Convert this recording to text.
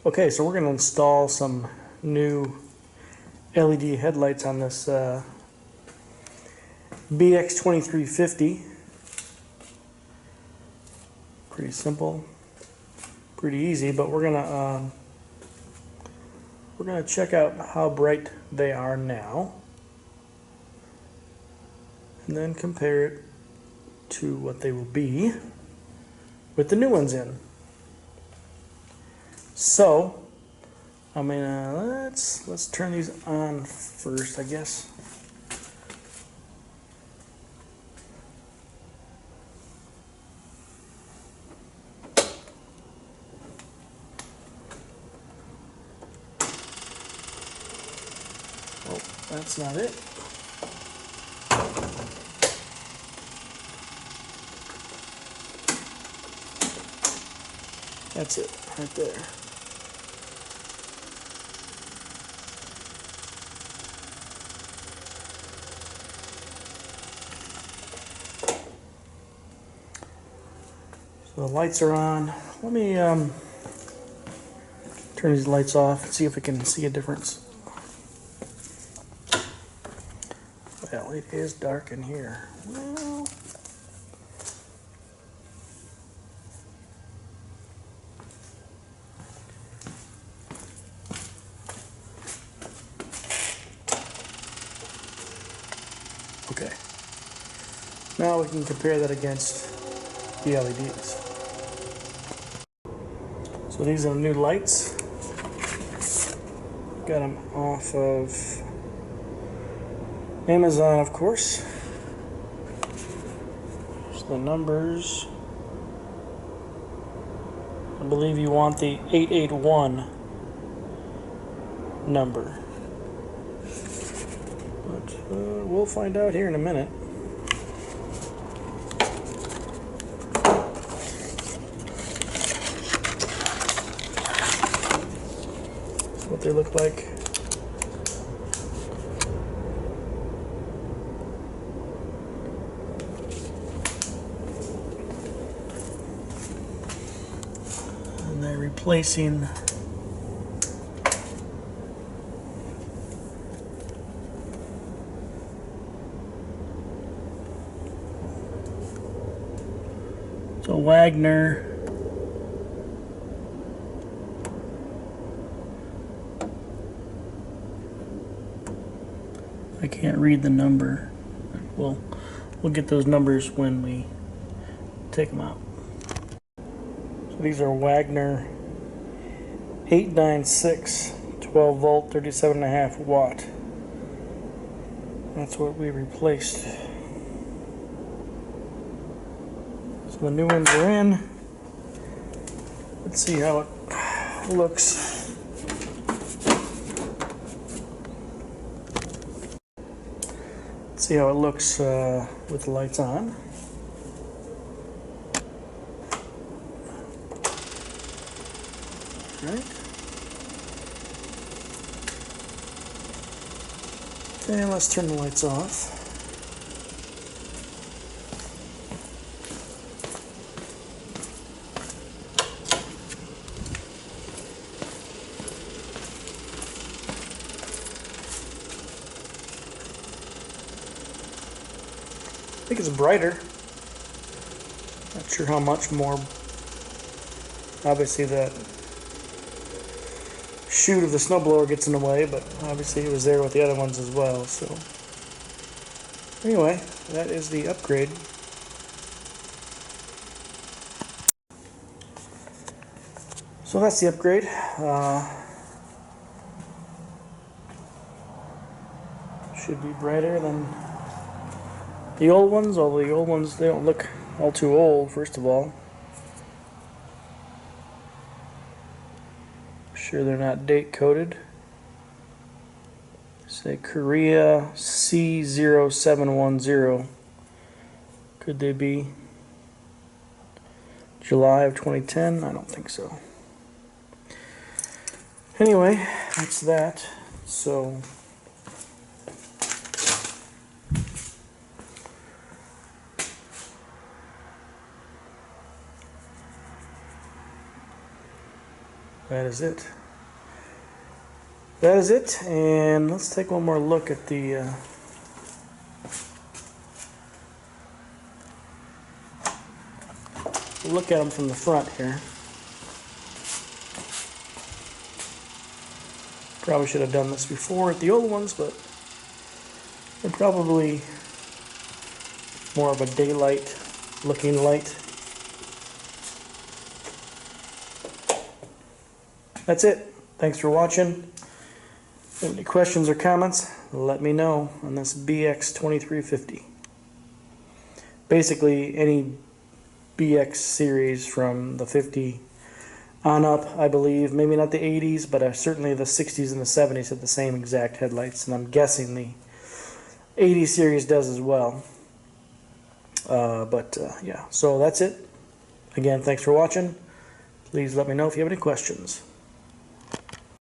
Okay, so we're going to install some new LED headlights on this BX2350. Pretty simple, pretty easy, but we're gonna check out how bright they are now, and then compare it to what they will be with the new ones in. So, I mean, let's turn these on first, I guess. Oh, that's not it. That's it, right there. So the lights are on. Let me turn these lights off and see if we can see a difference. Well, it is dark in here. Well, okay. Now we can compare that against the LEDs. So these are the new lights. Got them off of Amazon, of course. There's the numbers. I believe you want the 881 number. But we'll find out here in a minute. That's what they look like. And they're replacing so Wagner I can't read the number. We'll get those numbers when we take them out. So these are Wagner 896 12 volt 37.5 watt. That's what we replaced. So the new ones are in. Let's see how it looks. See how it looks with the lights on. Right. Okay, let's turn the lights off. I think it's brighter. Not sure how much more. Obviously the chute of the snowblower gets in the way, but obviously it was there with the other ones as well. So anyway, that is the upgrade. So that's the upgrade. Should be brighter than the old ones, although the old ones, they don't look all too old, first of all. Sure they're not date coded. Say Korea C0710. Could they be July of 2010? I don't think so. Anyway, that's that. So that is it. That is it, and let's take one more look at the look at them from the front here. Probably should have done this before at the old ones, but they're probably more of a daylight looking light. That's it. Thanks for watching. If you have any questions or comments, let me know on this BX2350. Basically, any BX series from the 50 on up, I believe. Maybe not the 80s, but certainly the 60s and the 70s had the same exact headlights, and I'm guessing the 80 series does as well. Yeah, so that's it. Again, thanks for watching. Please let me know if you have any questions.